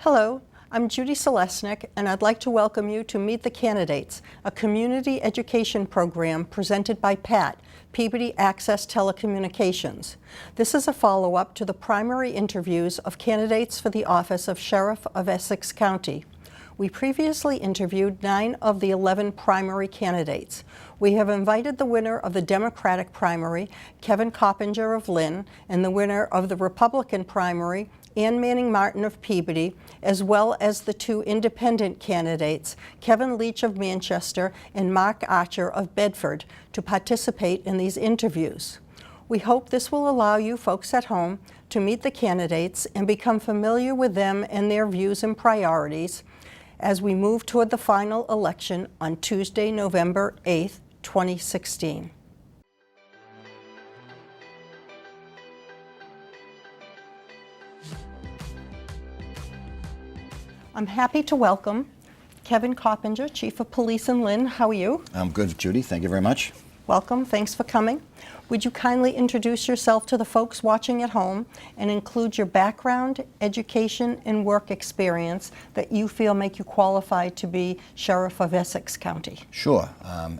Hello, I'm Judy Selesnick, and I'd like to welcome you to Meet the Candidates, a community education program presented by PAT, Peabody Access Telecommunications. This is a follow-up to the primary interviews of candidates for the office of Sheriff of Essex County. We previously interviewed 9 of the 11 primary candidates. We have invited the winner of the Democratic primary, Kevin Coppinger of Lynn, and the winner of the Republican primary, Ann Manning Martin of Peabody, as well as the 2 independent candidates, Kevin Leach of Manchester and Mark Archer of Bedford, to participate in these interviews. We hope this will allow you folks at home to meet the candidates and become familiar with them and their views and priorities as we move toward the final election on Tuesday, November 8th, 2016. I'm happy to welcome Kevin Coppinger, Chief of Police in Lynn. How are you? I'm good, Judy. Thank you very much. Welcome. Thanks for coming. Would you kindly introduce yourself to the folks watching at home and include your background, education, and work experience that you feel make you qualified to be Sheriff of Essex County? Sure.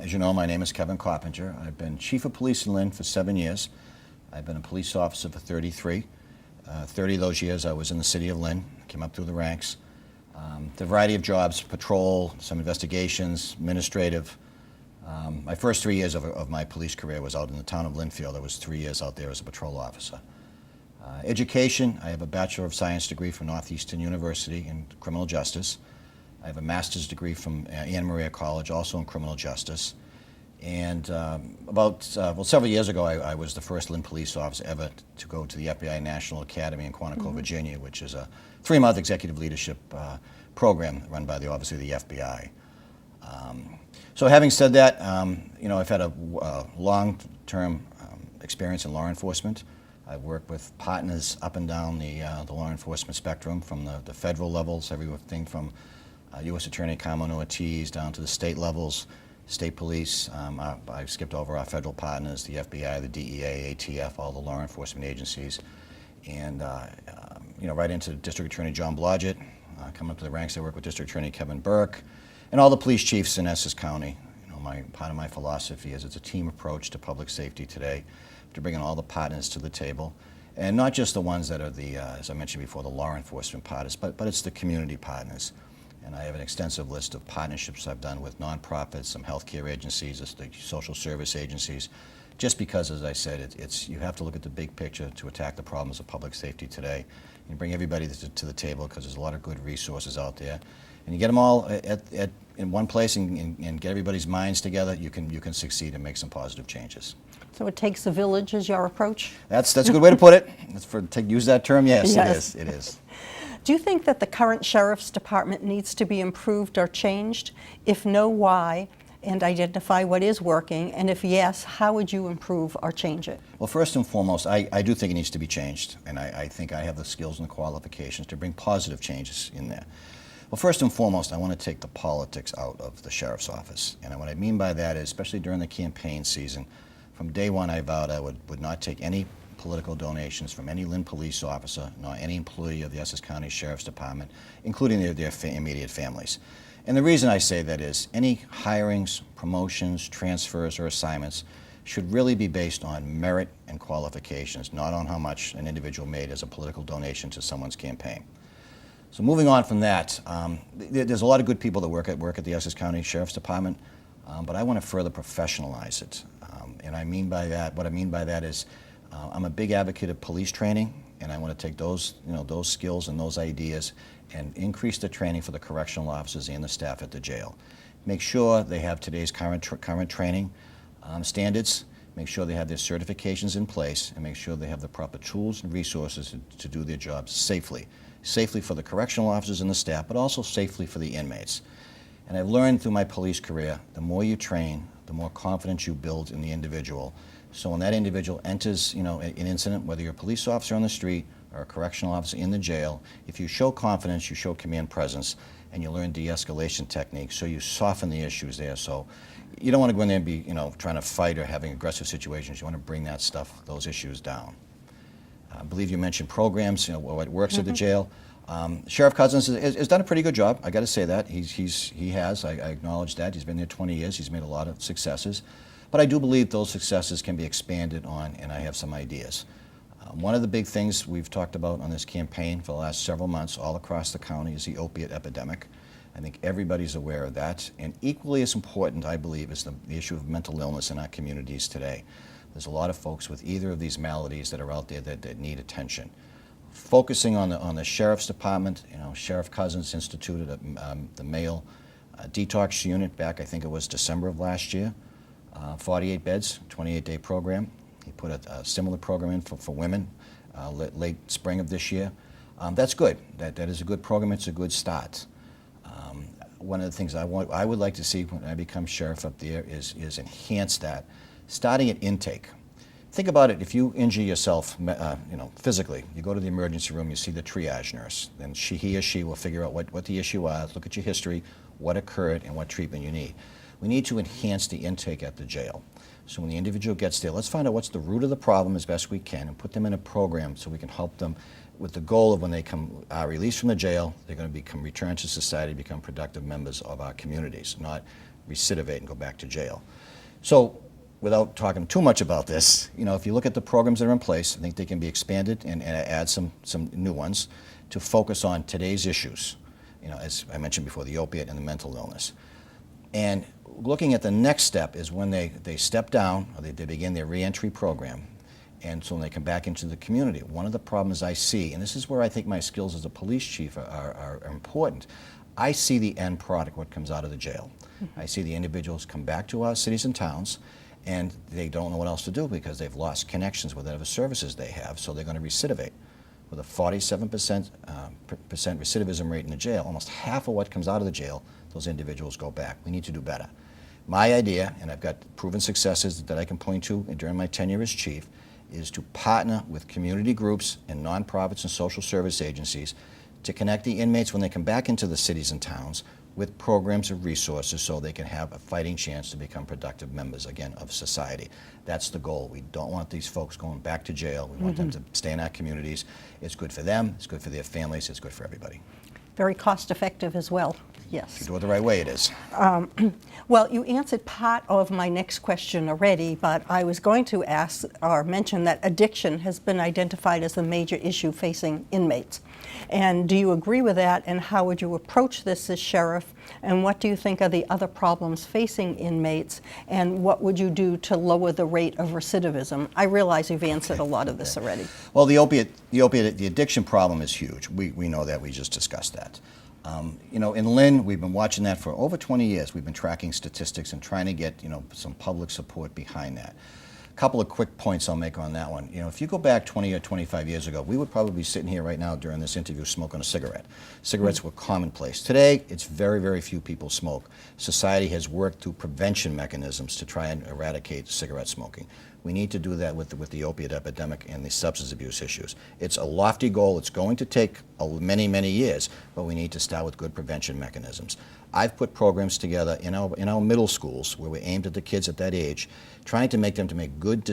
As you know, my name is Kevin Coppinger. I've been Chief of Police in Lynn for 7 years. I've been a police officer for 33. 30 of those years I was in the city of Lynn. Came up through the ranks. The variety of jobs, patrol, some investigations, administrative. My first 3 years of my police career was out in the town of Lynnfield. I was 3 years out there as a patrol officer. Education, I have a Bachelor of Science degree from Northeastern University in criminal justice. I have a master's degree from Anna Maria College, also in criminal justice. And several years ago, I was the first Lynn police officer ever to go to the FBI National Academy in Quantico, Virginia, which is a 3-month executive leadership program run by the Office of the FBI. So having said that, I've had a long-term experience in law enforcement. I've worked with partners up and down the law enforcement spectrum, from the federal levels, everything from U.S. Attorney Carmen Ortiz down to the state levels, state police. I skipped over our federal partners, the FBI, the DEA, ATF, all the law enforcement agencies, and right into District Attorney John Blodgett. Coming up to the ranks, I work with District Attorney Kevin Burke, and all the police chiefs in Essex County. Part of my philosophy is it's a team approach to public safety today, to bring in all the partners to the table, and not just the ones that are as I mentioned before, the law enforcement partners, but it's the community partners. And I have an extensive list of partnerships I've done with nonprofits, some healthcare agencies, the social service agencies, just because, as I said, you have to look at the big picture to attack the problems of public safety today. You bring everybody to the table because there's a lot of good resources out there. And you get them all in one place and get everybody's minds together, you can succeed and make some positive changes. So it takes a village as your approach? That's a good way to put it. Use that term, yes. It is. Do you think that the current Sheriff's Department needs to be improved or changed? If no, why? And identify what is working, and if yes, how would you improve or change it? Well, first and foremost, I do think it needs to be changed, and I think I have the skills and the qualifications to bring positive changes in there. Well, first and foremost, I want to take the politics out of the Sheriff's Office, and what I mean by that is, especially during the campaign season, from day one I vowed I would not take any political donations from any Lynn police officer, nor any employee of the Essex County Sheriff's Department, including their immediate families. And the reason I say that is any hirings, promotions, transfers, or assignments should really be based on merit and qualifications, not on how much an individual made as a political donation to someone's campaign. So moving on from that, there's a lot of good people that work at the Essex County Sheriff's Department, but I want to further professionalize it. And what I mean by that is I'm a big advocate of police training, and I want to take those skills and those ideas and increase the training for the correctional officers and the staff at the jail. Make sure they have today's current training standards, make sure they have their certifications in place, and make sure they have the proper tools and resources to do their jobs safely. Safely for the correctional officers and the staff, but also safely for the inmates. And I've learned through my police career, the more you train, the more confidence you build in the individual. So when that individual enters, an incident, whether you're a police officer on the street or a correctional officer in the jail, if you show confidence, you show command presence, and you learn de-escalation techniques, so you soften the issues there. So you don't want to go in there and be, trying to fight or having aggressive situations. You want to bring those issues down. I believe you mentioned programs, what works at the jail. Sheriff Cousins has done a pretty good job. I got to say that he has. I acknowledge that. He's been there 20 years. He's made a lot of successes, but I do believe those successes can be expanded on, and I have some ideas. One of the big things we've talked about on this campaign for the last several months all across the county is the opiate epidemic. I think everybody's aware of that, and equally as important, I believe, is the issue of mental illness in our communities today. There's a lot of folks with either of these maladies that are out there that need attention. Focusing on the Sheriff's Department, Sheriff Cousins instituted the male detox unit back, I think it was December of last year, 48 beds, 28-day program. He put a similar program in for women late spring of this year. That's good. That is a good program. It's a good start. One of the things I would like to see when I become sheriff up there is enhance that, starting at intake. Think about it. If you injure yourself, physically, you go to the emergency room, you see the triage nurse, and he or she will figure out what the issue is, look at your history, what occurred, and what treatment you need. We need to enhance the intake at the jail. So when the individual gets there, let's find out what's the root of the problem as best we can and put them in a program so we can help them with the goal of when they are released from the jail, they're going to return to society, become productive members of our communities, not recidivate and go back to jail. So without talking too much about this, if you look at the programs that are in place, I think they can be expanded and add some new ones to focus on today's issues, as I mentioned before, the opiate and the mental illness. And looking at the next step is when they step down, or they begin their reentry program, and so when they come back into the community. One of the problems I see, and this is where I think my skills as a police chief are important, I see the end product, what comes out of the jail. Mm-hmm. I see the individuals come back to our cities and towns, and they don't know what else to do because they've lost connections with whatever services they have, so they're going to recidivate. With a 47% recidivism rate in the jail, almost half of what comes out of the jail, those individuals go back. We need to do better. My idea, and I've got proven successes that I can point to during my tenure as chief, is to partner with community groups and nonprofits and social service agencies to connect the inmates when they come back into the cities and towns with programs and resources so they can have a fighting chance to become productive members, again, of society. That's the goal. We don't want these folks going back to jail. We want them to stay in our communities. It's good for them, it's good for their families, it's good for everybody. Very cost effective as well, yes. If you do it the right way, it is. Well, you answered part of my next question already, but I was going to ask or mention that addiction has been identified as a major issue facing inmates. And do you agree with that, and how would you approach this as sheriff, and what do you think are the other problems facing inmates, and what would you do to lower the rate of recidivism? I realize you've answered a lot of this already. Well, the addiction problem is huge. We know that, we just discussed that. In Lynn, we've been watching that for over 20 years. We've been tracking statistics and trying to get, some public support behind that. A couple of quick points I'll make on that one. If you go back 20 or 25 years ago, we would probably be sitting here right now during this interview smoking a cigarette. Cigarettes were commonplace. Today, it's very, very few people smoke. Society has worked through prevention mechanisms to try and eradicate cigarette smoking. We need to do that with the opiate epidemic and the substance abuse issues. It's a lofty goal. It's going to take many, many years, but we need to start with good prevention mechanisms. I've put programs together in our middle schools where we're aimed at the kids at that age, trying to make them to make good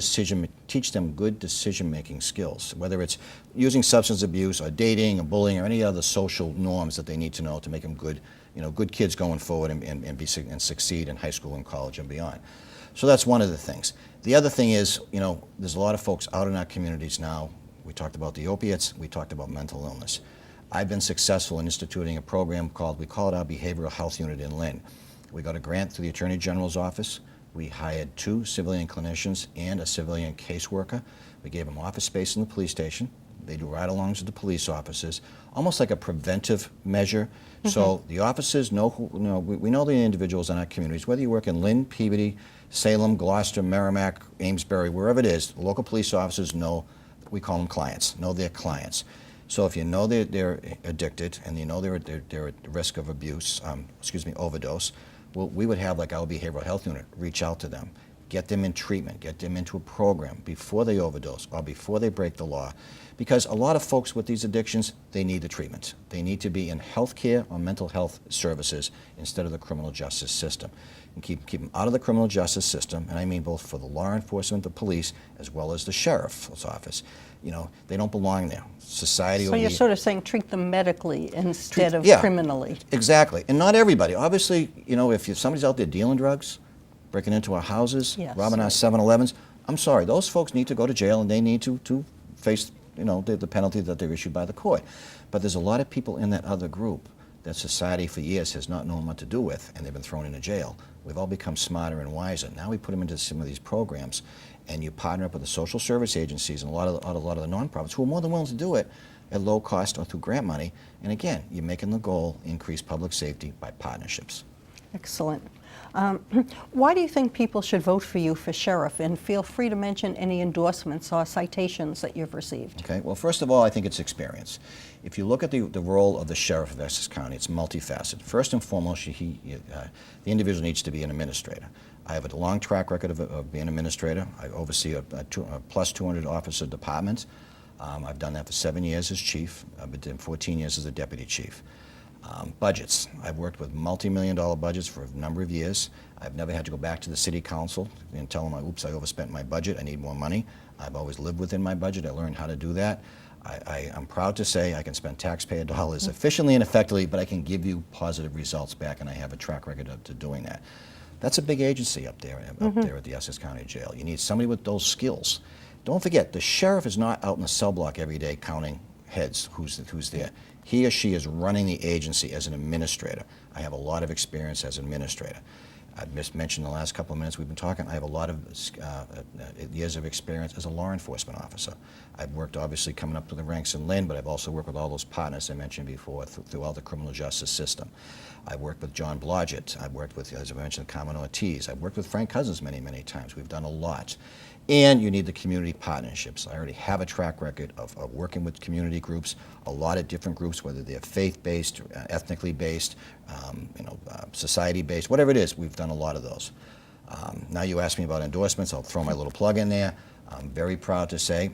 teach them good decision-making skills, whether it's using substance abuse or dating or bullying or any other social norms that they need to know to make them good, good kids going forward and succeed in high school and college and beyond. So that's one of the things. The other thing is, there's a lot of folks out in our communities now. We talked about the opiates, we talked about mental illness. I've been successful in instituting a program we call it our Behavioral Health Unit in Lynn. We got a grant through the Attorney General's office. We hired 2 civilian clinicians and a civilian caseworker. We gave them office space in the police station. They do ride-alongs with the police officers, almost like a preventive measure. Mm-hmm. So the officers know we know the individuals in our communities, whether you work in Lynn, Peabody, Salem, Gloucester, Merrimack, Amesbury, wherever it is, the local police officers know, we call them clients, know their clients. So if you know they're addicted and you know they're at risk of abuse, overdose, well, we would have like our behavioral health unit reach out to them, get them in treatment, get them into a program before they overdose or before they break the law. Because a lot of folks with these addictions, they need the treatment. They need to be in health care or mental health services instead of the criminal justice system. And keep them out of the criminal justice system, and I mean both for the law enforcement, the police, as well as the sheriff's office. You know, they don't belong there. Society So will you're be, sort of saying treat them medically instead of yeah, criminally. Exactly. And not everybody. Obviously, you know, if somebody's out there dealing drugs, breaking into our houses, Yes, robbing our right. 7-Elevens, I'm sorry, those folks need to go to jail and they need to face, you know, the penalty that they're issued by the court. But there's a lot of people in that other group that society for years has not known what to do with, and they've been thrown into jail. We've all become smarter and wiser. Now we put them into some of these programs, and you partner up with the social service agencies and a lot of the nonprofits who are more than willing to do it at low cost or through grant money. And again, you're making the goal increase public safety by partnerships. Excellent. Why do you think people should vote for you for sheriff? And feel free to mention any endorsements or citations that you've received. Okay, well, first of all, I think it's experience. If you look at the role of the sheriff of Essex County, it's multifaceted. First and foremost, the individual needs to be an administrator. I have a long track record of being an administrator. I oversee a plus 200 officer department. I've done that for 7 years as chief. I've been doing 14 years as a deputy chief. Budgets. I've worked with multi-million-dollar budgets for a number of years. I've never had to go back to the city council and tell them, oops, I overspent my budget, I need more money. I've always lived within my budget. I learned how to do that. I'm proud to say I can spend taxpayer dollars efficiently and effectively, but I can give you positive results back, and I have a track record of doing that. That's a big agency up there at the Essex County Jail. You need somebody with those skills. Don't forget, the sheriff is not out in the cell block every day counting heads, who's there. He or she is running the agency as an administrator. I have a lot of experience as an administrator. I've mentioned in the last couple of minutes we've been talking, I have a lot of years of experience as a law enforcement officer. I've worked obviously coming up to the ranks in Lynn, but I've also worked with all those partners I mentioned before throughout the criminal justice system. I've worked with John Blodgett. I've worked with, as I mentioned, Carmen Ortiz. I've worked with Frank Cousins many, many times. We've done a lot. And you need the community partnerships. I already have a track record of working with community groups, a lot of different groups, whether they're faith-based, ethnically based, society-based, whatever it is, we've done a lot of those. Now you asked me about endorsements. I'll throw my little plug in there. I'm very proud to say,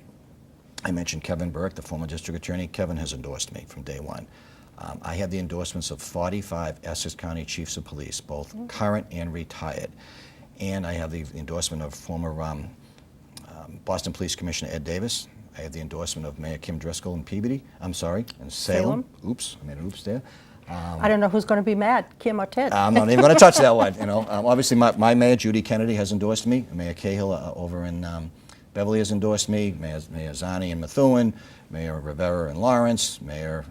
I mentioned Kevin Burke, the former district attorney. Kevin has endorsed me from day one. I have the endorsements of 45 Essex County chiefs of police, both current and retired. And I have the endorsement of former Boston Police Commissioner Ed Davis. I have the endorsement of Mayor Kim Driscoll in Peabody. I'm sorry, in Salem. Oops, I made an oops there. I don't know who's going to be mad, Kim or Ted. I'm not even going to touch that one. You know, obviously my mayor Judy Kennedy has endorsed me. Mayor Cahill over in Beverly has endorsed me. Mayor Zani in Methuen, Mayor Rivera in Lawrence, Mayor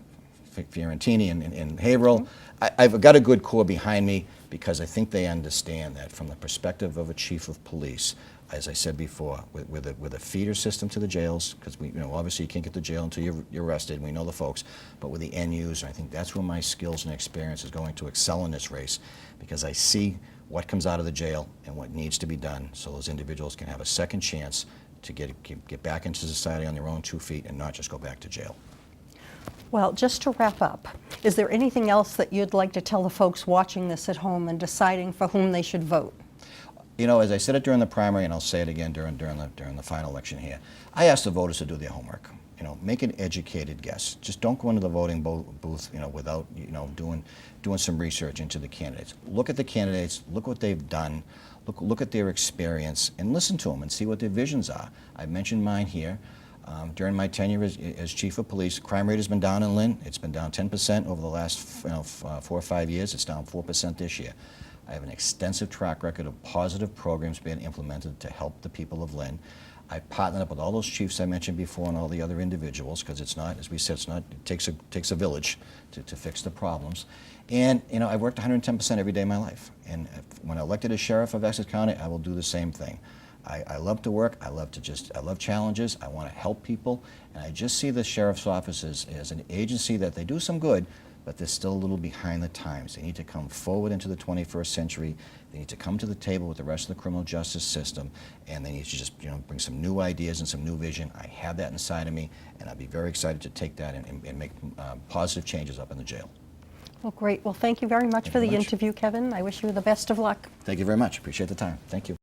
Fiorentini in Haverhill. I've got a good core behind me because I think they understand that from the perspective of a chief of police. As I said before, with a feeder system to the jails, because obviously you can't get to jail until you're arrested, and we know the folks, but with the end user, I think that's where my skills and experience is going to excel in this race, because I see what comes out of the jail and what needs to be done so those individuals can have a second chance to get back into society on their own 2 feet and not just go back to jail. Well, just to wrap up, is there anything else that you'd like to tell the folks watching this at home and deciding for whom they should vote? You know, as I said it during the primary, and I'll say it again during the final election here, I ask the voters to do their homework. You know, make an educated guess. Just don't go into the voting booth, without doing some research into the candidates. Look at the candidates. Look what they've done. Look at their experience, and listen to them and see what their visions are. I mentioned mine here. During my tenure as chief of police, crime rate has been down in Lynn. It's been down 10% over the last 4 or 5 years. It's down 4% this year. I have an extensive track record of positive programs being implemented to help the people of Lynn. I partnered up with all those chiefs I mentioned before and all the other individuals, because it's not, as we said, it takes a village to fix the problems. And I've worked 110% every day of my life. And when elected as sheriff of Essex County, I will do the same thing. I love to work. I love challenges. I want to help people. And I just see the sheriff's office as an agency that they do some good, but they're still a little behind the times. They need to come forward into the 21st century. They need to come to the table with the rest of the criminal justice system, and they need to just bring some new ideas and some new vision. I have that inside of me, and I'd be very excited to take that and make positive changes up in the jail. Well, great. Well, thank you very much for the interview, Kevin. I wish you the best of luck. Thank you very much. Appreciate the time. Thank you.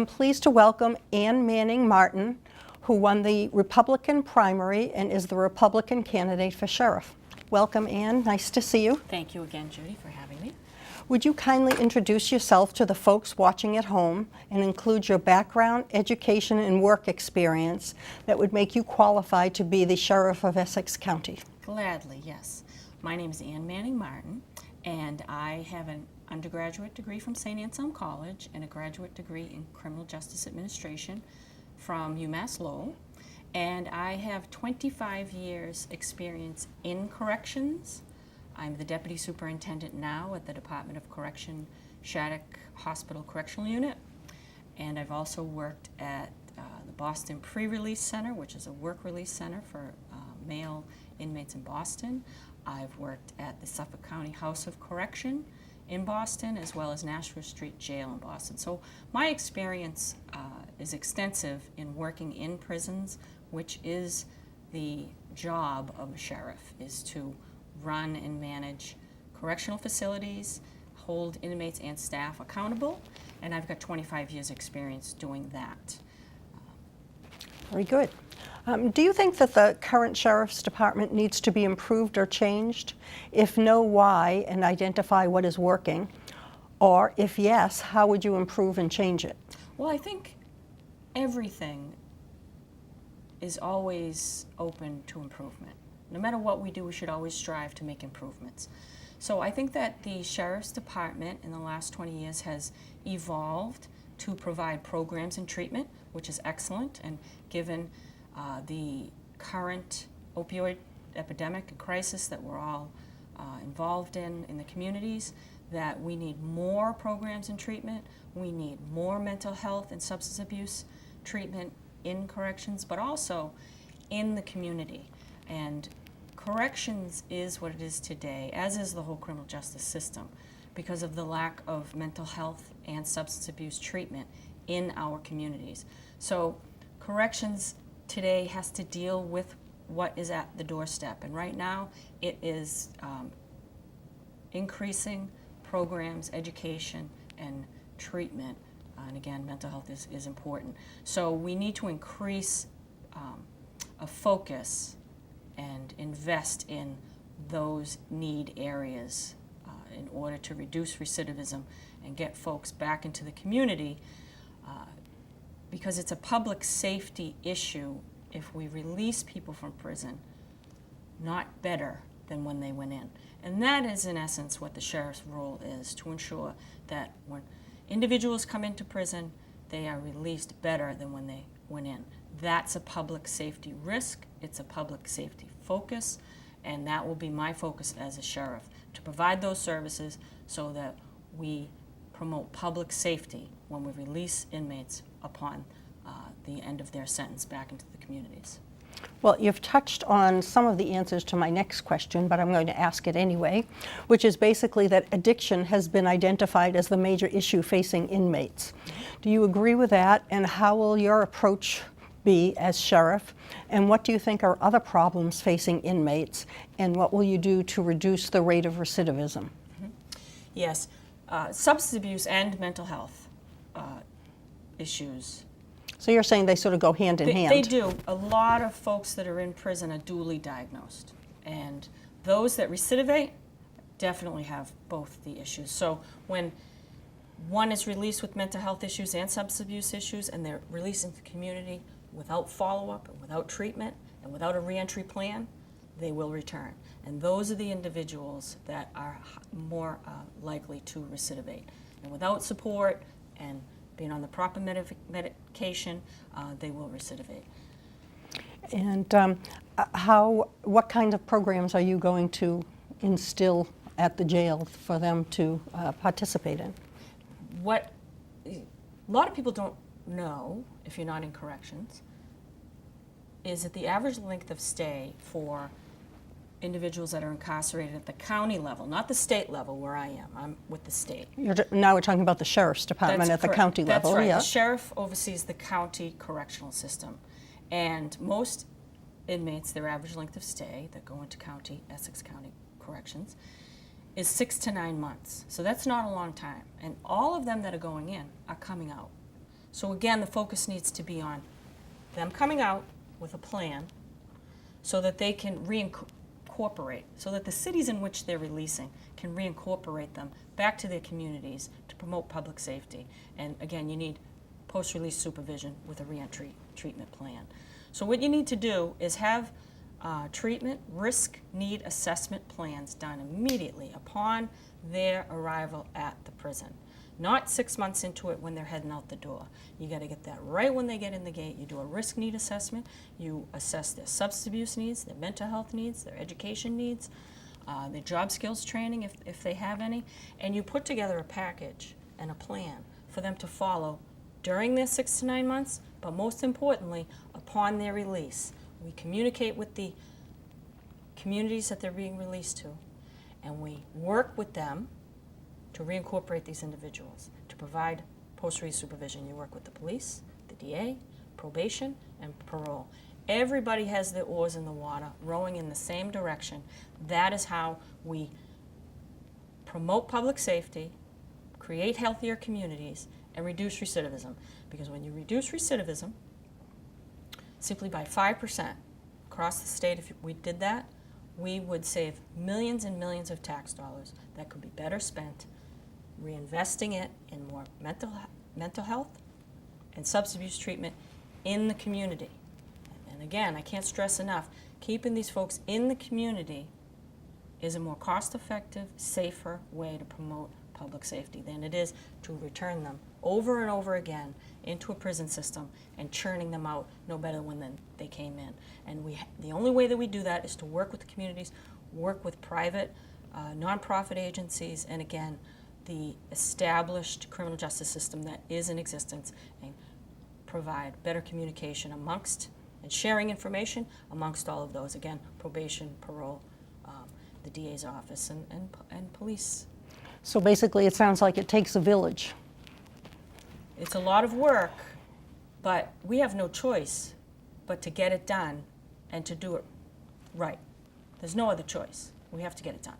I'm pleased to welcome Ann Manning Martin, who won the Republican primary and is the Republican candidate for sheriff. Welcome, Ann. Nice to see you. Thank you again, Judy, for having me. Would you kindly introduce yourself to the folks watching at home and include your background, education, and work experience that would make you qualified to be the Sheriff of Essex County? Gladly, yes. My name is Ann Manning Martin, and I have an undergraduate degree from St. Anselm College and a graduate degree in Criminal Justice Administration from UMass Lowell. And I have 25 years experience in corrections. I'm the Deputy Superintendent now at the Department of Correction Shattuck Hospital Correctional Unit. And I've also worked at the Boston Pre-Release Center, which is a work release center for male inmates in Boston. I've worked at the Suffolk County House of Correction in Boston, as well as Nashua Street Jail in Boston. So my experience is extensive in working in prisons, which is the job of a sheriff, is to run and manage correctional facilities, hold inmates and staff accountable, and I've got 25 years experience doing that. Very good. Do you think that the current Sheriff's Department needs to be improved or changed? If no, why, and identify what is working? Or if yes, how would you improve and change it? Well, I think everything is always open to improvement. No matter what we do, we should always strive to make improvements. So I think that the Sheriff's Department in the last 20 years has evolved to provide programs and treatment, which is excellent, and given the current opioid epidemic and crisis that we're all involved in the communities, that we need more programs and treatment, we need more mental health and substance abuse treatment in corrections, but also in the community. And corrections is what it is today, as is the whole criminal justice system, because of the lack of mental health and substance abuse treatment in our communities. So corrections today has to deal with what is at the doorstep, and right now it is increasing programs, education, and treatment. And again, mental health is important. So we need to increase a focus and invest in those need areas in order to reduce recidivism and get folks back into the community, because it's a public safety issue if we release people from prison not better than when they went in. And that is in essence what the sheriff's role is, to ensure that when individuals come into prison, they are released better than when they went in. That's a public safety risk, it's a public safety focus, and that will be my focus as a sheriff, to provide those services so that we promote public safety when we release inmates upon the end of their sentence back into the communities. Well, you've touched on some of the answers to my next question, but I'm going to ask it anyway, which is basically that addiction has been identified as the major issue facing inmates. Do you agree with that, and how will your approach be as sheriff? And what do you think are other problems facing inmates, and what will you do to reduce the rate of recidivism? Yes, substance abuse and mental health issues. So you're saying they sort of go hand in hand? They do. A lot of folks that are in prison are duly diagnosed, and those that recidivate definitely have both the issues. So when one is released with mental health issues and substance abuse issues, and they're released into the community without follow-up and without treatment and without a reentry plan, they will return. And those are the individuals that are more likely to recidivate. And without support and being on the proper medication, they will recidivate. And what kind of programs are you going to instill at the jail for them to participate in? What a lot of people don't know, if you're not in corrections, is that the average length of stay for individuals that are incarcerated at the county level, not the state level where I am. I'm with the state. Now we're talking about the Sheriff's Department That's at the correct. county level. That's right. Yeah. The sheriff oversees the county correctional system. And most inmates, their average length of stay that go into Essex County Corrections is 6 to 9 months. So that's not a long time. And all of them that are going in are coming out. So again, the focus needs to be on them coming out with a plan so that they can reincorporate, so that the cities in which they're releasing can reincorporate them back to their communities to promote public safety. And again, you need post-release supervision with a reentry treatment plan. So what you need to do is have treatment risk need assessment plans done immediately upon their arrival at the prison. Not 6 months into it when they're heading out the door. You got to get that right when they get in the gate. You do a risk need assessment. You assess their substance abuse needs, their mental health needs, their education needs, their job skills training if they have any, and you put together a package and a plan for them to follow during their 6 to 9 months, but most importantly, upon their release. We communicate with the communities that they're being released to, and we work with them to reincorporate these individuals, to provide post-release supervision. You work with the police, the DA, probation, and parole. Everybody has their oars in the water, rowing in the same direction. That is how we promote public safety, create healthier communities, and reduce recidivism. Because when you reduce recidivism, simply by 5% across the state, if we did that, we would save millions and millions of tax dollars that could be better spent reinvesting it in more mental health and substance abuse treatment in the community. And again, I can't stress enough, keeping these folks in the community is a more cost-effective, safer way to promote public safety than it is to return them over and over again into a prison system and churning them out no better than they came in. And the only way that we do that is to work with the communities, work with private, nonprofit agencies, and again, the established criminal justice system that is in existence, and provide better communication amongst and sharing information amongst all of those. Again, probation, parole, the DA's office, and police. So basically, it sounds like it takes a village. It's a lot of work, but we have no choice but to get it done and to do it right. There's no other choice. We have to get it done.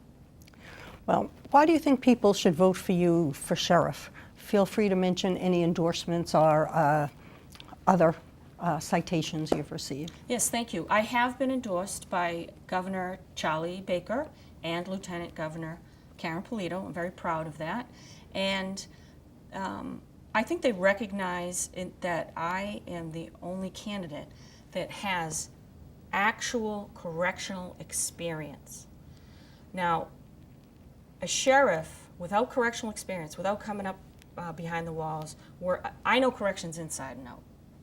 Well, why do you think people should vote for you for sheriff? Feel free to mention any endorsements or other citations you've received. Yes, thank you. I have been endorsed by Governor Charlie Baker and Lieutenant Governor Karen Polito. I'm very proud of that. And I think they recognize that I am the only candidate that has actual correctional experience. Now, a sheriff without correctional experience, without coming up behind the walls, where I know corrections inside and out.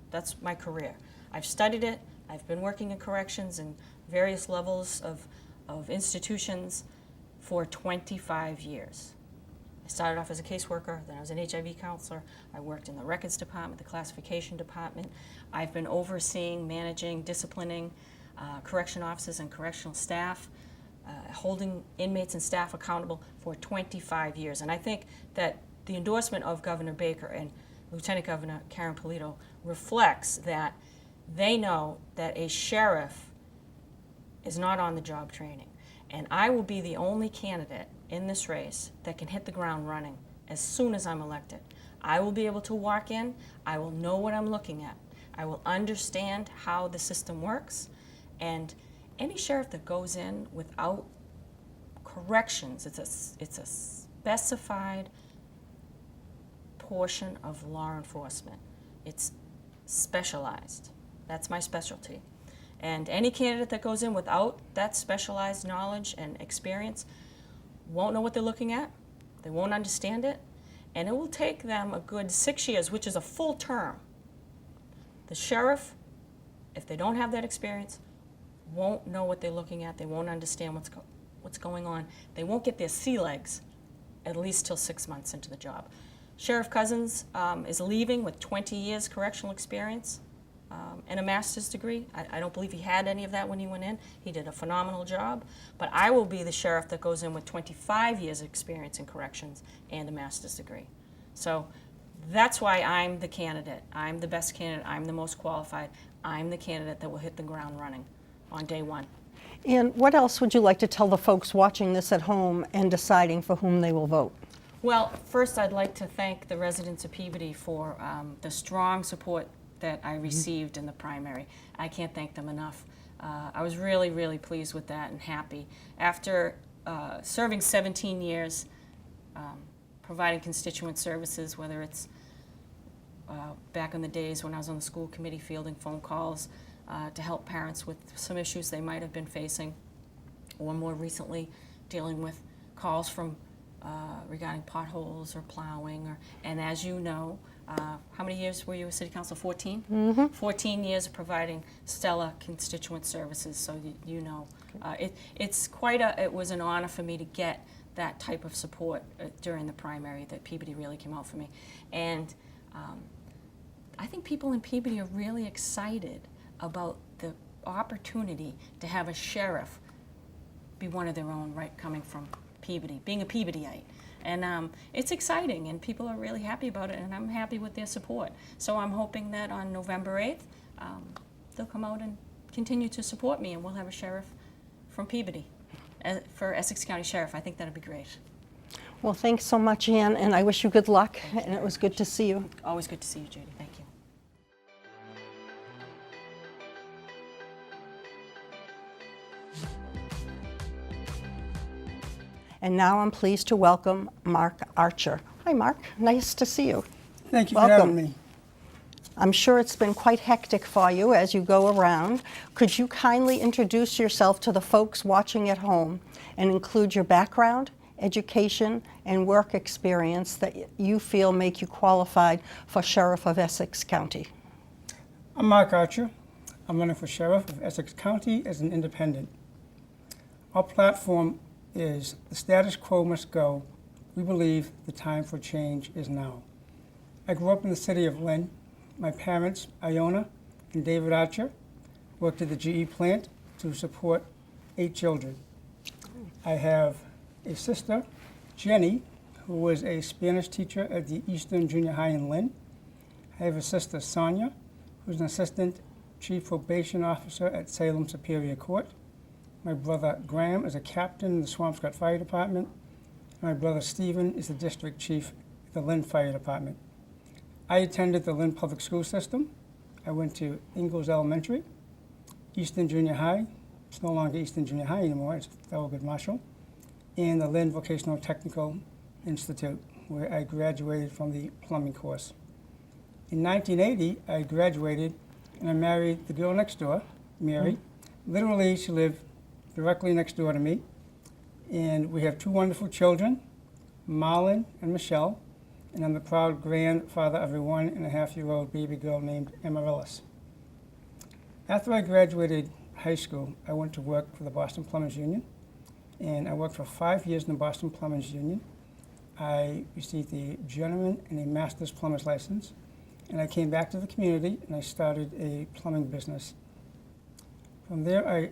That's my career. I've studied it. I've been working in corrections in various levels of institutions for 25 years. I started off as a caseworker, then I was an HIV counselor. I worked in the records department, the classification department. I've been overseeing, managing, disciplining correction officers and correctional staff, holding inmates and staff accountable for 25 years. And I think that the endorsement of Governor Baker and Lieutenant Governor Karen Polito reflects that they know that a sheriff is not on the job training. And I will be the only candidate in this race that can hit the ground running as soon as I'm elected. I will be able to walk in, I will know what I'm looking at, I will understand how the system works, and any sheriff that goes in without corrections, it's a specified portion of law enforcement. It's specialized. That's my specialty. And any candidate that goes in without that specialized knowledge and experience won't know what they're looking at, they won't understand it, and it will take them a good 6 years, which is a full term. The sheriff, if they don't have that experience, won't know what they're looking at, they won't understand what's going on, they won't get their sea legs at least till 6 months into the job. Sheriff Cousins is leaving with 20 years correctional experience and a master's degree. I don't believe he had any of that when he went in. He did a phenomenal job. But I will be the sheriff that goes in with 25 years experience in corrections and a master's degree. So that's why I'm the candidate. I'm the best candidate. I'm the most qualified. I'm the candidate that will hit the ground running on day one. And what else would you like to tell the folks watching this at home and deciding for whom they will vote? Well, first I'd like to thank the residents of Peabody for the strong support that I received in the primary. I can't thank them enough. I was really, really pleased with that and happy. After serving 17 years, providing constituent services, whether it's back in the days when I was on the school committee fielding phone calls to help parents with some issues they might have been facing, or more recently dealing with calls from regarding potholes or plowing. And as you know, how many years were you a city council? 14? Mm-hmm. 14 years of providing stellar constituent services, so you know. It was an honor for me to get that type of support during the primary, that Peabody really came out for me. And I think people in Peabody are really excited about the opportunity to have a sheriff be one of their own, right, coming from Peabody, being a Peabodyite. And it's exciting, and people are really happy about it, and I'm happy with their support. So I'm hoping that on November 8th, they'll come out and continue to support me, and we'll have a sheriff from Peabody for Essex County Sheriff. I think that'd be great. Well, thanks so much, Ann, and I wish you good luck, and it was good to see you. Always good to see you, Judy. Thank you. And now I'm pleased to welcome Mark Archer. Hi, Mark. Nice to see you. Thank you for Welcome. having me. I'm sure it's been quite hectic for you as you go around. Could you kindly introduce yourself to the folks watching at home and include your background, education, and work experience that you feel make you qualified for Sheriff of Essex County? I'm Mark Archer. I'm running for Sheriff of Essex County as an independent. Our platform is the status quo must go. We believe the time for change is now. I grew up in the city of Lynn. My parents, Iona and David Archer, worked at the GE plant to support 8 children. I have a sister, Jenny, who was a Spanish teacher at the Eastern Junior High in Lynn. I have a sister, Sonia, who's an assistant chief probation officer at Salem Superior Court. My brother, Graham, is a captain in the Swampscott Fire Department. And my brother, Stephen, is the district chief at the Lynn Fire Department. I attended the Lynn Public School System. I went to Ingalls Elementary, Eastern Junior High. It's no longer Eastern Junior High anymore, it's Thurgood Marshall, and the Lynn Vocational Technical Institute, where I graduated from the plumbing course. In 1980, I graduated and I married the girl next door, Mary. Literally, she lived directly next door to me. And we have 2 wonderful children, Marlon and Michelle. And I'm the proud grandfather of a 1.5-year-old baby girl named Amaryllis. After I graduated high school, I went to work for the Boston Plumbers Union. And I worked for 5 years in the Boston Plumbers Union. I received a journeyman and a master's plumber's license. And I came back to the community and I started a plumbing business. From there, I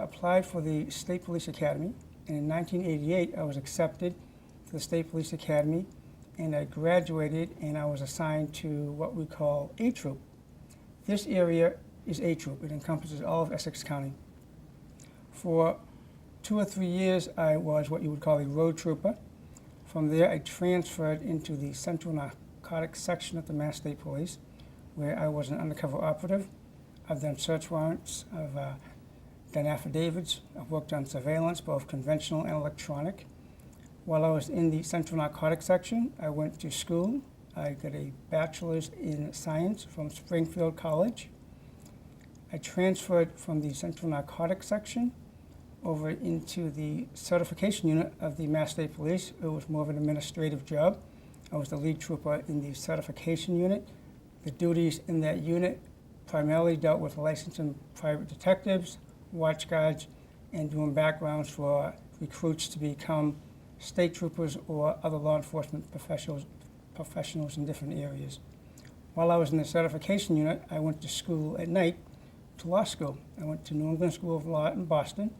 applied for the State Police Academy. And in 1988, I was accepted to the State Police Academy. And I graduated and I was assigned to what we call A Troop. This area is A Troop. It encompasses all of Essex County. For 2 or 3 years, I was what you would call a road trooper. From there, I transferred into the Central Narcotics section of the Mass State Police, where I was an undercover operative. I've done search warrants, I've done affidavits, I've worked on surveillance, both conventional and electronic. While I was in the Central Narcotics section, I went to school. I got a bachelor's in science from Springfield College. I transferred from the Central Narcotics section over into the certification unit of the Mass State Police. It was more of an administrative job. I was the lead trooper in the certification unit. The duties in that unit primarily dealt with licensing private detectives, watch guards, and doing backgrounds for recruits to become state troopers or other law enforcement professionals in different areas. While I was in the certification unit, I went to school at night to law school. I went to New England School of Law in Boston,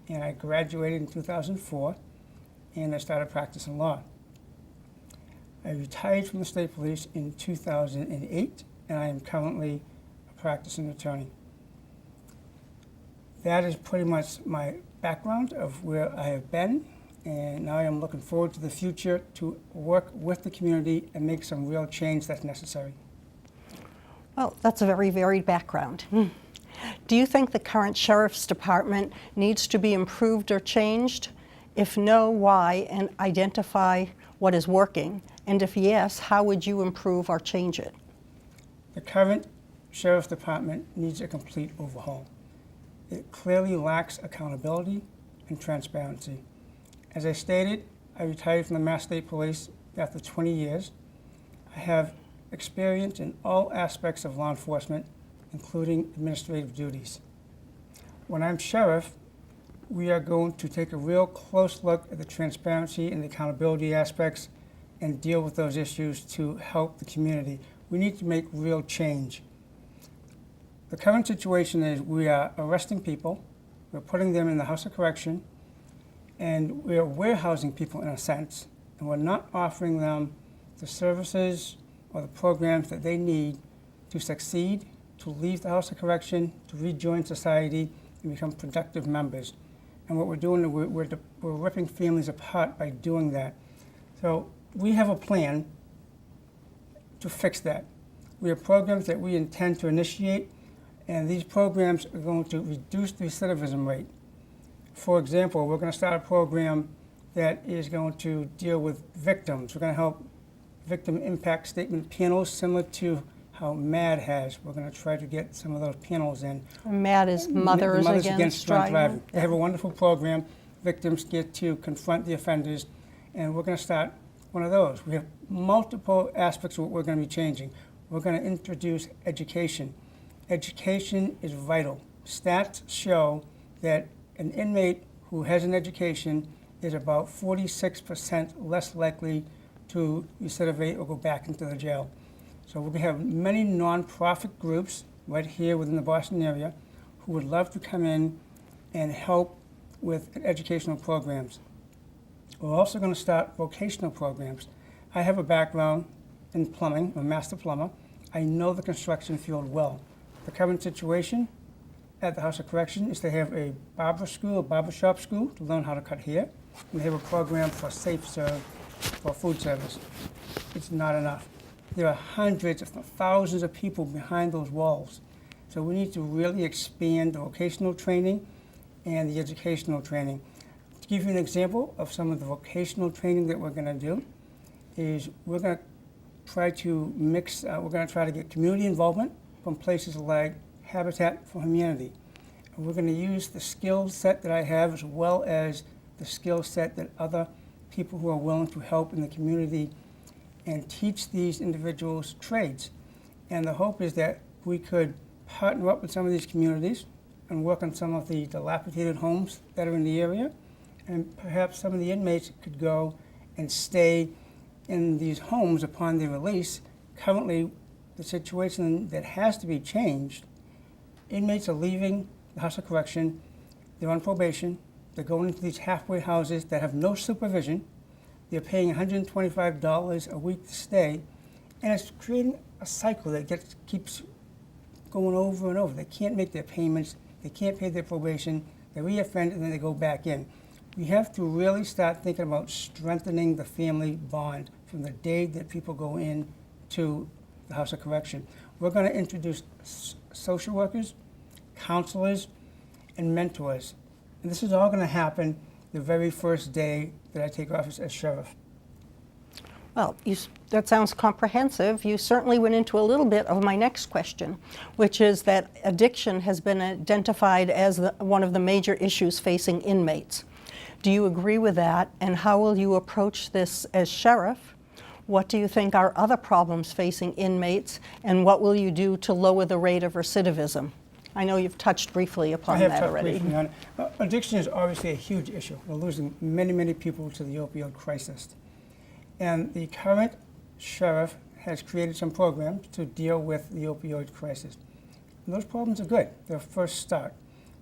and I graduated in 2004, and I started practicing law. I retired from the state police in 2008, and I am currently a practicing attorney. That is pretty much my background of where I have been and now I am looking forward to the future to work with the community and make some real change that's necessary. Well, that's a very varied background. Do you think the current Sheriff's Department needs to be improved or changed? If no, why? And identify what is working. And if yes, how would you improve or change it? The current Sheriff's Department needs a complete overhaul. It clearly lacks accountability and transparency. As I stated, I retired from the Mass State Police after 20 years. I have experience in all aspects of law enforcement, including administrative duties. When I'm sheriff, we are going to take a real close look at the transparency and the accountability aspects and deal with those issues to help the community. We need to make real change. The current situation is we are arresting people, we're putting them in the House of Correction, and we're warehousing people in a sense, and we're not offering them the services or the programs that they need to succeed, to leave the House of Correction, to rejoin society, and become productive members. And what we're doing is we're ripping families apart by doing that. So we have a plan to fix that. We have programs that we intend to initiate, and these programs are going to reduce the recidivism rate. For example, we're going to start a program that is going to deal with victims. We're going to help victim impact statement panels similar to how MAD has. We're going to try to get some of those panels in. MAD is Mothers Against Driving. They have a wonderful program. Victims get to confront the offenders, and we're going to start one of those. We have multiple aspects of what we're going to be changing. We're going to introduce education. Education is vital. Stats show that an inmate who has an education is about 46% less likely to recidivate or go back into the jail. So we're going to have many nonprofit groups right here within the Boston area who would love to come in and help with educational programs. We're also going to start vocational programs. I have a background in plumbing, I'm a master plumber. I know the construction field well. The current situation at the House of Correction is they have a barbershop school to learn how to cut hair, and they have a program for safe serve for food service. It's not enough. There are hundreds, if not thousands of people behind those walls. So we need to really expand the vocational training and the educational training. To give you an example of some of the vocational training that we're going to do is we're going to try to mix, we're going to try to get community involvement from places like Habitat for Humanity. And we're going to use the skill set that I have as well as the skill set that other people who are willing to help in the community and teach these individuals trades. And the hope is that we could partner up with some of these communities and work on some of the dilapidated homes that are in the area. And perhaps some of the inmates could go and stay in these homes upon their release. Currently, the situation that has to be changed, inmates are leaving the House of Correction, they're on probation, they're going into these halfway houses that have no supervision, they're paying $125 a week to stay, and it's creating a cycle that keeps going over and over. They can't make their payments, they can't pay their probation, they reoffend, and then they go back in. We have to really start thinking about strengthening the family bond from the day that people go in to the House of Correction. We're going to introduce social workers, counselors, and mentors. And this is all going to happen the very first day that I take office as sheriff. Well, that sounds comprehensive. You certainly went into a little bit of my next question, which is that addiction has been identified as one of the major issues facing inmates. Do you agree with that, and how will you approach this as sheriff? What do you think are other problems facing inmates, and what will you do to lower the rate of recidivism? I know you've touched briefly upon that already. Briefly on it. Addiction is obviously a huge issue. We're losing many, many people to the opioid crisis. And the current sheriff has created some programs to deal with the opioid crisis. And those programs are good. They're a first start.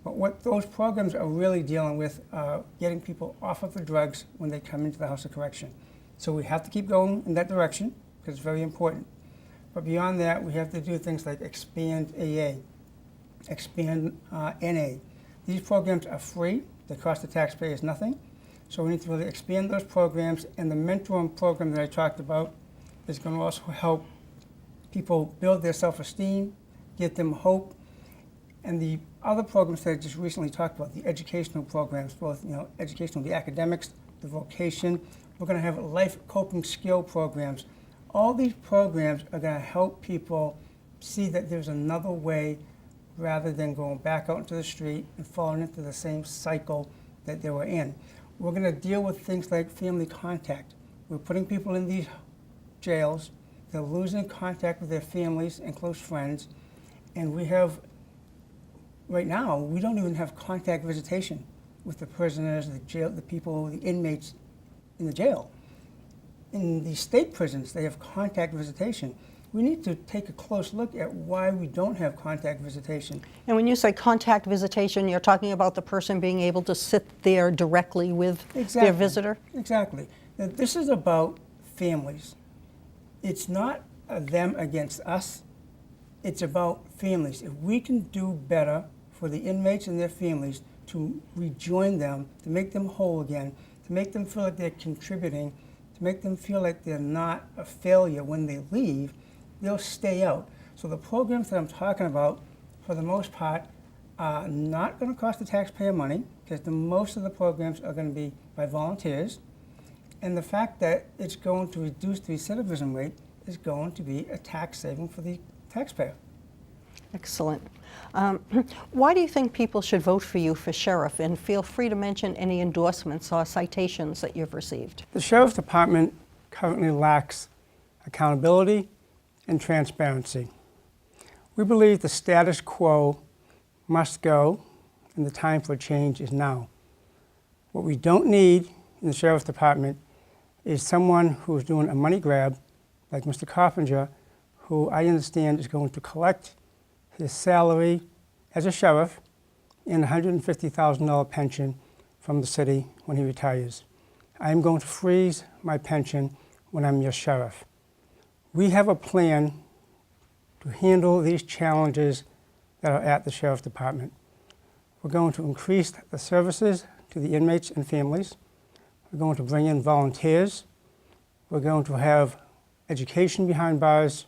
But what those programs are really dealing with are getting people off of the drugs when they come into the House of Correction. So we have to keep going in that direction because it's very important. But beyond that, we have to do things like expand AA, expand NA. These programs are free. They cost the taxpayers nothing. So we need to really expand those programs, and the mentoring program that I talked about is going to also help people build their self-esteem, get them hope. And the other programs that I just recently talked about, the educational programs, both educational, the academics, the vocation. We're going to have life coping skill programs. All these programs are going to help people see that there's another way rather than going back out into the street and falling into the same cycle that they were in. We're going to deal with things like family contact. We're putting people in these jails. They're losing contact with their families and close friends. And we have, right now, we don't even have contact visitation with the prisoners, the jail, the people, the inmates in the jail. In the state prisons, they have contact visitation. We need to take a close look at why we don't have contact visitation. And when you say contact visitation, you're talking about the person being able to sit there directly with their visitor? Exactly. Now, this is about families. It's not them against us. It's about families. If we can do better for the inmates and their families to rejoin them, to make them whole again, to make them feel like they're contributing, to make them feel like they're not a failure when they leave, they'll stay out. So the programs that I'm talking about, for the most part, are not going to cost the taxpayer money, because most of the programs are going to be by volunteers. And the fact that it's going to reduce the recidivism rate is going to be a tax saving for the taxpayer. Excellent. Why do you think people should vote for you for sheriff? And feel free to mention any endorsements or citations that you've received. The Sheriff's Department currently lacks accountability and transparency. We believe the status quo must go, and the time for change is now. What we don't need in the Sheriff's Department is someone who's doing a money grab, like Mr. Coppinger, who I understand is going to collect his salary as a sheriff and a $150,000 pension from the city when he retires. I am going to freeze my pension when I'm your sheriff. We have a plan to handle these challenges that are at the Sheriff's Department. We're going to increase the services to the inmates and families. We're going to bring in volunteers. We're going to have education behind bars.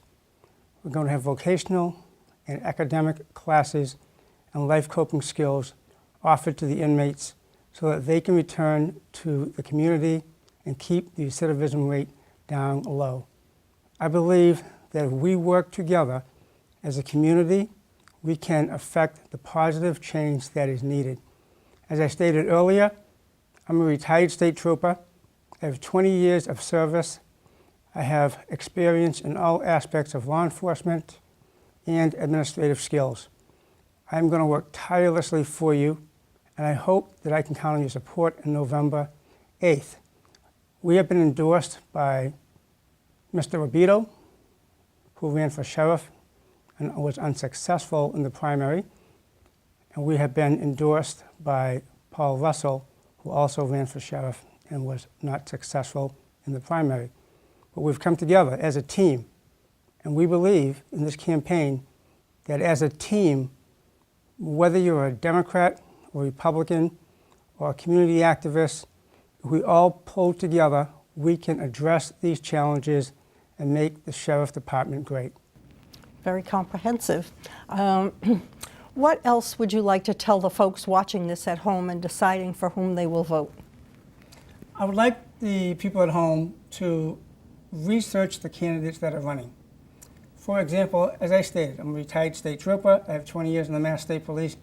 We're going to have vocational and academic classes and life coping skills offered to the inmates so that they can return to the community and keep the recidivism rate down low. I believe that if we work together as a community, we can affect the positive change that is needed. As I stated earlier, I'm a retired state trooper. I have 20 years of service. I have experience in all aspects of law enforcement and administrative skills. I'm going to work tirelessly for you, and I hope that I can count on your support on November 8th. We have been endorsed by Mr. Robito, who ran for sheriff and was unsuccessful in the primary, and we have been endorsed by Paul Russell, who also ran for sheriff and was not successful in the primary. But we've come together as a team, and we believe in this campaign that as a team, whether you're a Democrat or Republican or a community activist, if we all pull together, we can address these challenges and make the Sheriff's Department great. Very comprehensive. What else would you like to tell the folks watching this at home and deciding for whom they will vote? I would like the people at home to research the candidates that are running. For example, as I stated, I'm a retired state trooper. I have 20 years in the Mass State Police.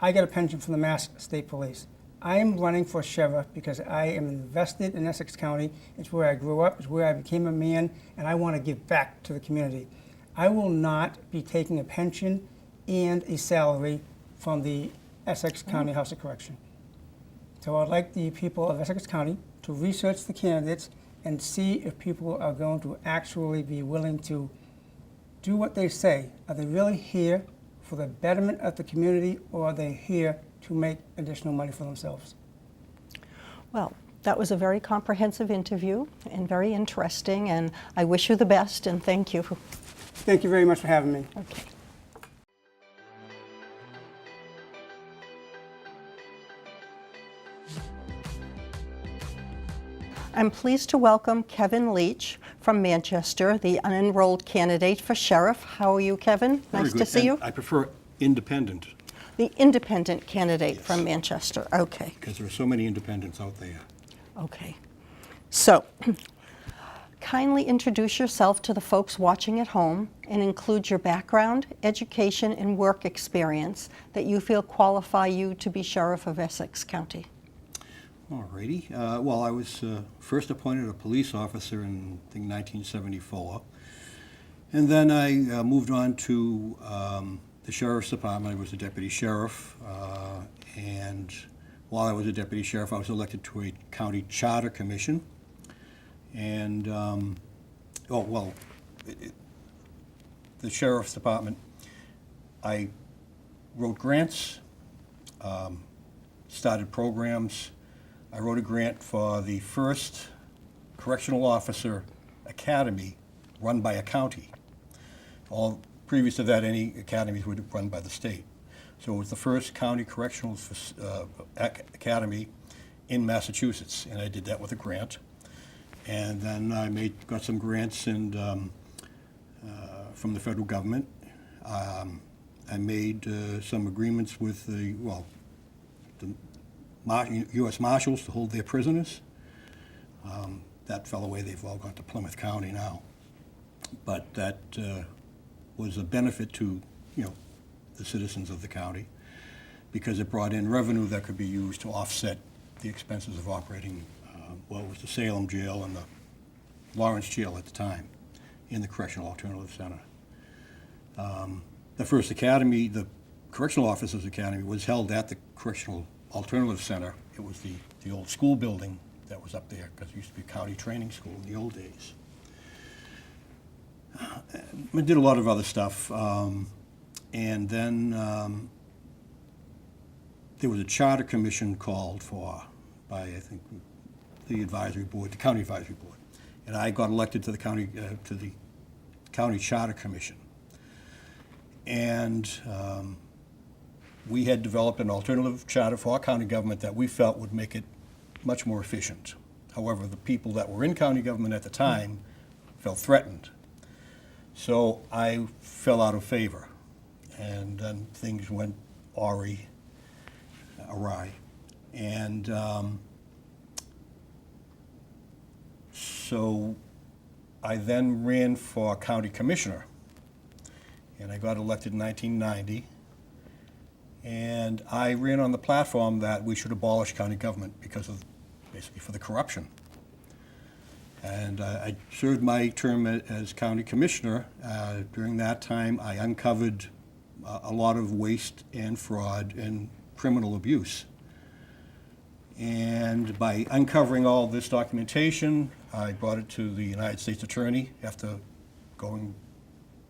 I get a pension from the Mass State Police. I am running for sheriff because I am invested in Essex County. It's where I grew up, it's where I became a man, and I want to give back to the community. I will not be taking a pension and a salary from the Essex County House of Correction. So I'd like the people of Essex County to research the candidates and see if people are going to actually be willing to do what they say. Are they really here for the betterment of the community, or are they here to make additional money for themselves? Well, that was a very comprehensive interview and very interesting, and I wish you the best and thank you. Thank you very much for having me. Okay. I'm pleased to welcome Kevin Leach from Manchester, the unenrolled candidate for sheriff. How are you, Kevin? Very Nice to good. see And you. I prefer independent, The independent candidate Yes. from Manchester. Okay. because there are so many independents out there. Okay. So, kindly introduce yourself to the folks watching at home and include your background, education, and work experience that you feel qualify you to be Sheriff of Essex County. All righty. Well, I was first appointed a police officer in, I think, 1974. And then I moved on to the Sheriff's Department. I was a deputy sheriff. And while I was a deputy sheriff, I was elected to a county charter commission. And, the Sheriff's Department, I wrote grants, started programs. I wrote a grant for the first correctional officer academy run by a county. All previous to that, any academies were run by the state. So it was the first county correctional academy in Massachusetts, and I did that with a grant. And then I got some grants from the federal government. I made some agreements with the U.S. Marshals to hold their prisoners. That fell away. They've all gone to Plymouth County now. But that was a benefit to, the citizens of the county, because it brought in revenue that could be used to offset the expenses of operating, it was the Salem Jail and the Lawrence Jail at the time, in the Correctional Alternative Center. The first academy, the Correctional Officers Academy, was held at the Correctional Alternative Center. It was the old school building that was up there, because it used to be a county training school in the old days. I did a lot of other stuff. And then there was a charter commission called for by, I think, the advisory board, the county advisory board. And I got elected to the county charter commission. And we had developed an alternative charter for our county government that we felt would make it much more efficient. However, the people that were in county government at the time felt threatened. So I fell out of favor, and then things went awry. And so I then ran for county commissioner, and I got elected in 1990. And I ran on the platform that we should abolish county government because of, basically, for the corruption. And I served my term as county commissioner. During that time, I uncovered a lot of waste and fraud and criminal abuse. And by uncovering all this documentation, I brought it to the United States Attorney after going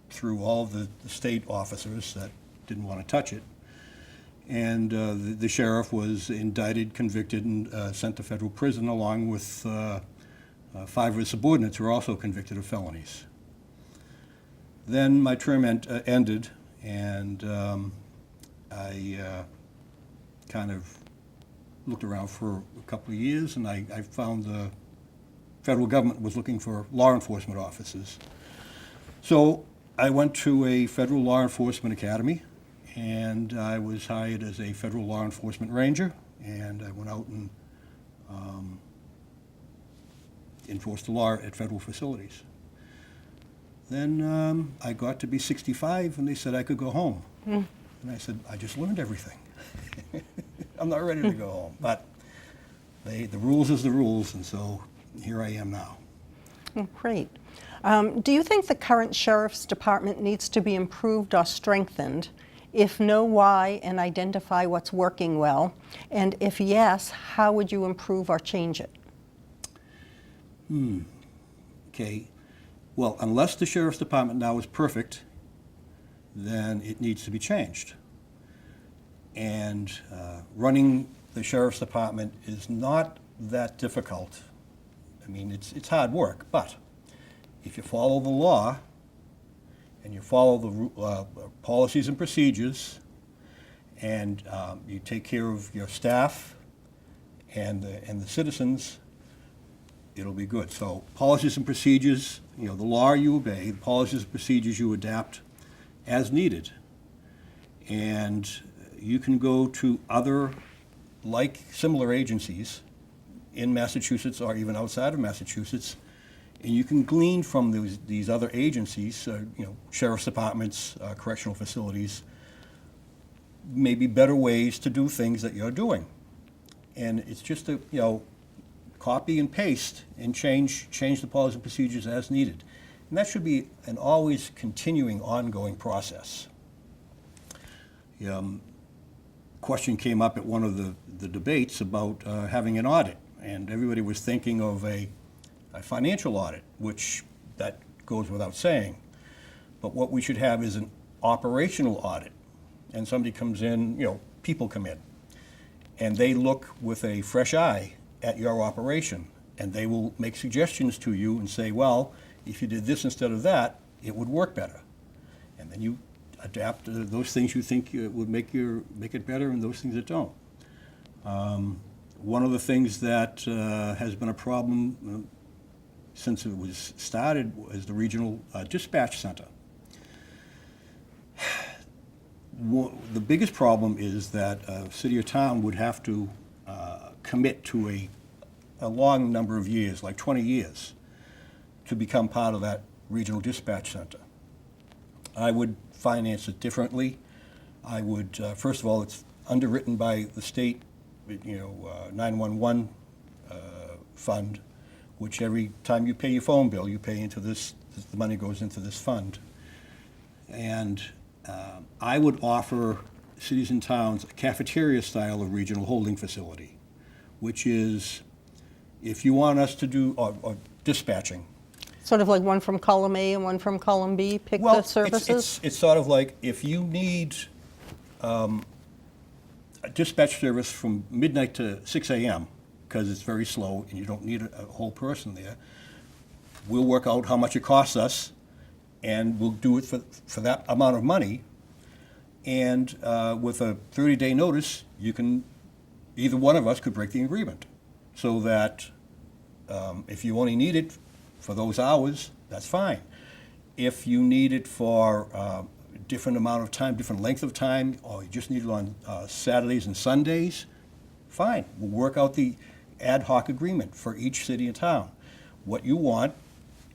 through all the state officers that didn't want to touch it. And the sheriff was indicted, convicted, and sent to federal prison, along with 5 of his subordinates who were also convicted of felonies. Then my term ended, and I kind of looked around for a couple of years, and I found the federal government was looking for law enforcement officers. So I went to a federal law enforcement academy, and I was hired as a federal law enforcement ranger, and I went out and enforced the law at federal facilities. Then I got to be 65, and they said I could go home. And I said, I just learned everything. I'm not ready to go home. But the rules is the rules, and so here I am now. Oh, great. Do you think the current Sheriff's Department needs to be improved or strengthened? If no, why, and identify what's working well? And if yes, how would you improve or change it? Okay. Well, unless the Sheriff's Department now is perfect, then it needs to be changed. And running the Sheriff's Department is not that difficult. I mean, it's hard work, but if you follow the law and you follow the policies and procedures, and you take care of your staff and the citizens, it'll be good. So policies and procedures, the law you obey, the policies and procedures you adapt as needed. And you can go to other similar agencies in Massachusetts or even outside of Massachusetts, and you can glean from these other agencies, sheriff's departments, correctional facilities, maybe better ways to do things that you're doing. And it's just a, copy and paste and change the policies and procedures as needed. And that should be an always continuing, ongoing process. Question came up at one of the debates about having an audit, and everybody was thinking of a financial audit, which that goes without saying. But what we should have is an operational audit. And somebody comes in, people come in, and they look with a fresh eye at your operation, and they will make suggestions to you and say, well, if you did this instead of that, it would work better. And then you adapt those things you think would make it better and those things that don't. One of the things that has been a problem since it was started is the regional dispatch center. The biggest problem is that a city or town would have to commit to a long number of years, like 20 years, to become part of that regional dispatch center. I would finance it differently. I would, first of all, it's underwritten by the state, 911 fund, which every time you pay your phone bill, you pay into this, the money goes into this fund. And I would offer cities and towns a cafeteria style of regional holding facility, which is, if you want us to do or dispatching. Sort of like one from column A and one from column B, pick the services? It's sort of like if you need a dispatch service from midnight to 6 a.m., because it's very slow and you don't need a whole person there, we'll work out how much it costs us, and we'll do it for that amount of money. And with a 30-day notice, either one of us could break the agreement. So that if you only need it for those hours, that's fine. If you need it for a different amount of time, different length of time, or you just need it on Saturdays and Sundays, fine. We'll work out the ad hoc agreement for each city and town. What you want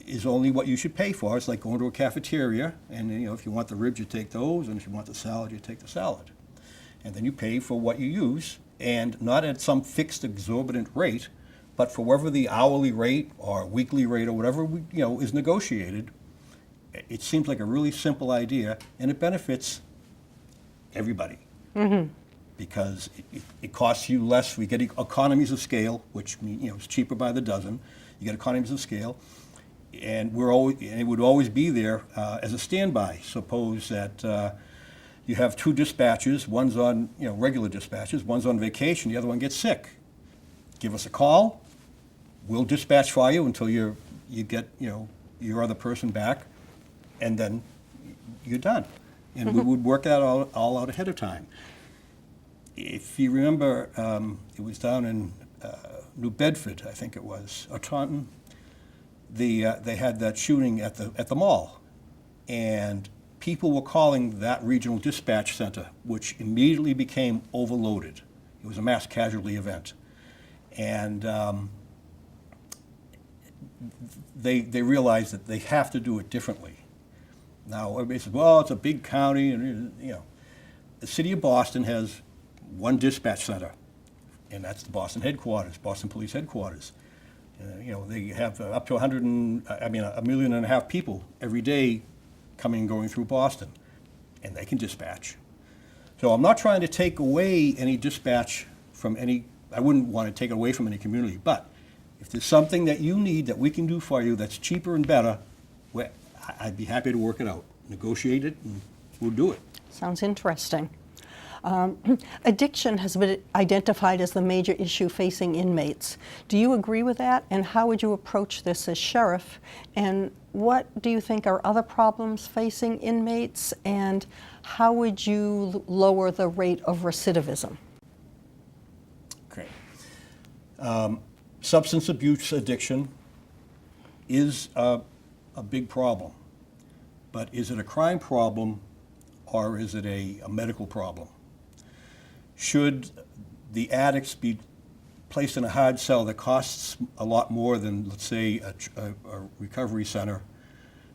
is only what you should pay for. It's like going to a cafeteria, and if you want the ribs, you take those, and if you want the salad, you take the salad. And then you pay for what you use, and not at some fixed exorbitant rate, but for whatever the hourly rate or weekly rate or whatever is negotiated. It seems like a really simple idea, and it benefits everybody. Mm-hmm. Because it costs you less. We get economies of scale, which is cheaper by the dozen. You get economies of scale, and it would always be there as a standby. Suppose that you have two dispatchers. One's on regular dispatches. One's on vacation. The other one gets sick. Give us a call. We'll dispatch for you until you get your other person back, and then you're done. And we would work that all out ahead of time. If you remember, it was down in New Bedford, I think it was, or Taunton. They had that shooting at the mall, and people were calling that regional dispatch center, which immediately became overloaded. It was a mass casualty event, and they realized that they have to do it differently. Now everybody says, "Well, it's a big county," and the city of Boston has one dispatch center, and that's the Boston headquarters, Boston Police Headquarters. They have up to 1.5 million people every day coming and going through Boston, and they can dispatch. So I'm not trying to take away any dispatch from I wouldn't want to take it away from any community, but if there's something that you need that we can do for you that's cheaper and better, I'd be happy to work it out, negotiate it, and we'll do it. Sounds interesting. Addiction has been identified as the major issue facing inmates. Do you agree with that? And how would you approach this as sheriff? And what do you think are other problems facing inmates? And how would you lower the rate of recidivism? Okay. substance abuse addiction is a big problem. But is it a crime problem or is it a medical problem? Should the addicts be placed in a hard cell that costs a lot more than, let's say, a recovery center?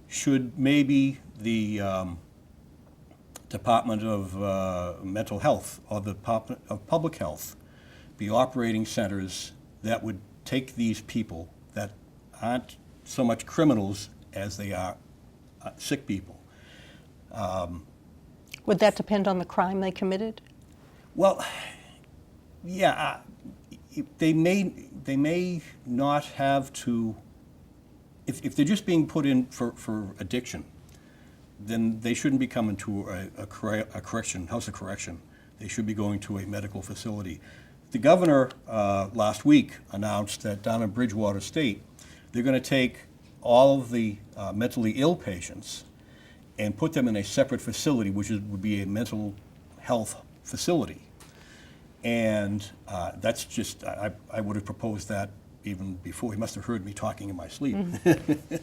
Should maybe the Department of Mental Health or the Department of Public Health be operating centers that would take these people that aren't so much criminals as they are sick people? Would that depend on the crime they committed? Well, yeah, they may not have to. If they're just being put in for addiction, then they shouldn't be coming to a correction, house of correction. They should be going to a medical facility. The governor last week announced that down in Bridgewater State, they're going to take all of the mentally ill patients and put them in a separate facility, which would be a mental health facility. And that's just, I would have proposed that even before. He must have heard me talking in my sleep. Mm-hmm.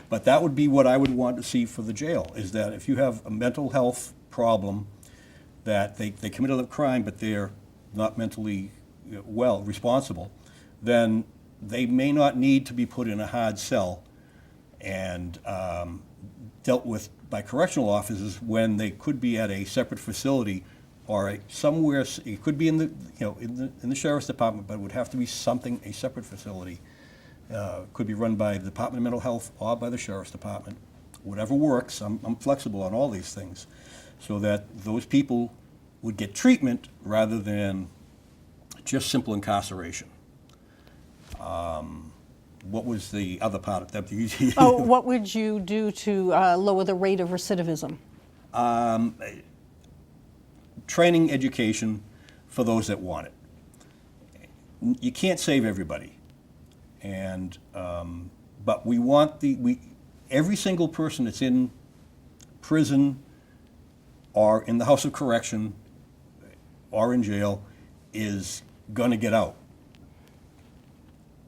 But that would be what I would want to see for the jail, is that if you have a mental health problem, that they committed a crime but they're not mentally responsible, then they may not need to be put in a hard cell and dealt with by correctional officers when they could be at a separate facility or somewhere. It could be in the sheriff's department, but it would have to be a separate facility. Could be run by the Department of Mental Health or by the sheriff's department. Whatever works. I'm flexible on all these things, so that those people would get treatment rather than just simple incarceration. What was the other part of that? What would you do to lower the rate of recidivism? Training, education for those that want it. You can't save everybody, and but we want every single person that's in prison or in the house of correction or in jail is going to get out.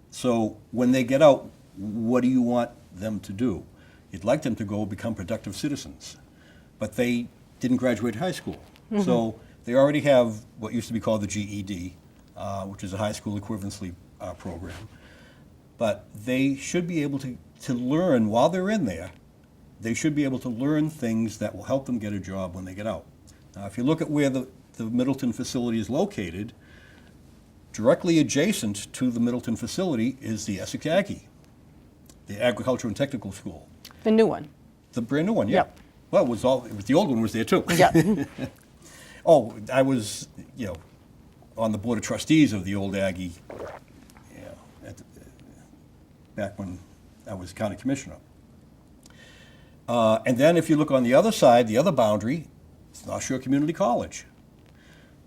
So when they get out, what do you want them to do? You'd like them to go become productive citizens, but they didn't graduate high school. Mm-hmm. So they already have what used to be called the GED, which is a high school equivalency program. But they should be able to learn while they're in there. They should be able to learn things that will help them get a job when they get out. Now, if you look at where the Middleton facility is located, directly adjacent to the Middleton facility is the Essex Aggie, the Agricultural and Technical School. The new one. The brand new one, yeah. Yep. Well, it was the old one was there too. Yeah. Oh, I was, on the board of trustees of the old Aggie, back when I was county commissioner. And then if you look on the other side, the other boundary, it's North Shore Community College.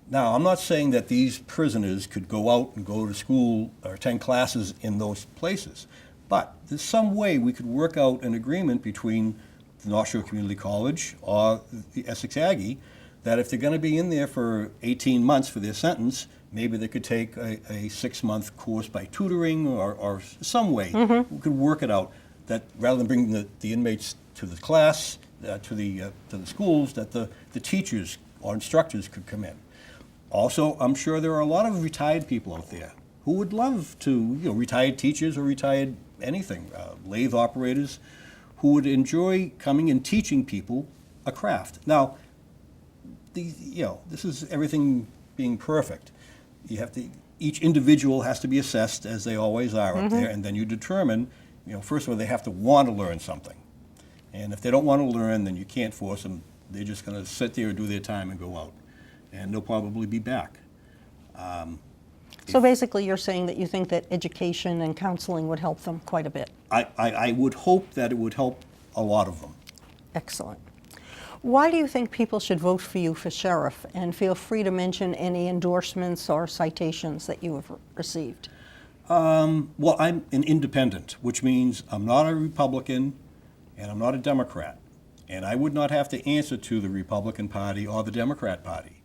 Now, I'm not saying that these prisoners could go out and go to school or attend classes in those places, but there's some way we could work out an agreement between the North Shore Community College or the Essex Aggie that if they're going to be in there for 18 months for their sentence, maybe they could take a 6-month course by tutoring or some way. Mm-hmm. We could work it out that rather than bringing the inmates to the class, to the schools, that the teachers or instructors could come in. Also, I'm sure there are a lot of retired people out there who would love to, retired teachers or retired anything, lathe operators, who would enjoy coming and teaching people a craft. Now, this is everything being perfect. You have to, each individual has to be assessed, as they always are up there, and then you determine, first of all, they have to want to learn something. And if they don't want to learn, then you can't force them. They're just going to sit there and do their time and go out. And they'll probably be back. So basically you're saying that you think that education and counseling would help them quite a bit. I would hope that it would help a lot of them. Excellent. Why do you think people should vote for you for sheriff? And feel free to mention any endorsements or citations that you have received. Well, I'm an independent, which means I'm not a Republican and I'm not a Democrat. And I would not have to answer to the Republican Party or the Democrat Party.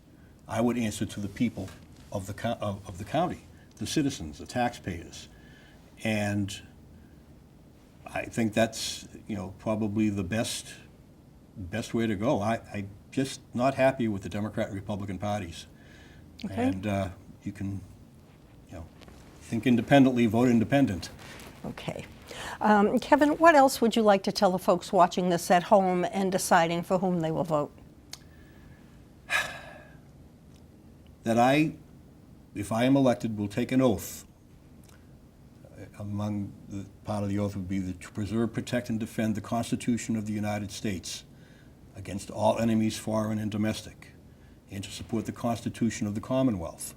I would answer to the people of the county, the citizens, the taxpayers. And I think that's, probably the best way to go. I'm just not happy with the Democrat and Republican parties. Okay. And you can, think independently, vote independent. Okay. Kevin, what else would you like to tell the folks watching this at home and deciding for whom they will vote? That if I am elected, will take an oath. Among the part of the oath would be to preserve, protect, and defend the Constitution of the United States against all enemies, foreign and domestic, and to support the Constitution of the Commonwealth.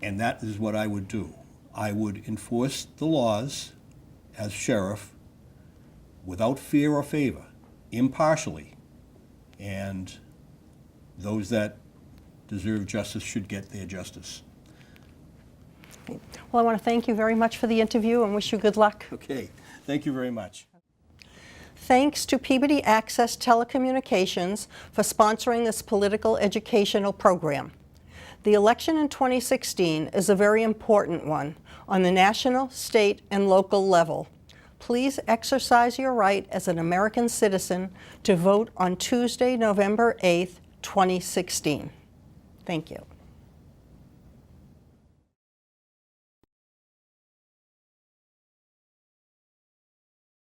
And that is what I would do. I would enforce the laws as sheriff without fear or favor, impartially, and those that deserve justice should get their justice. Well, I want to thank you very much for the interview and wish you good luck. Okay, thank you very much. Thanks to Peabody Access Telecommunications for sponsoring this political educational program. The election in 2016 is a very important one on the national, state, and local level. Please exercise your right as an American citizen to vote on Tuesday, November 8th, 2016. Thank you.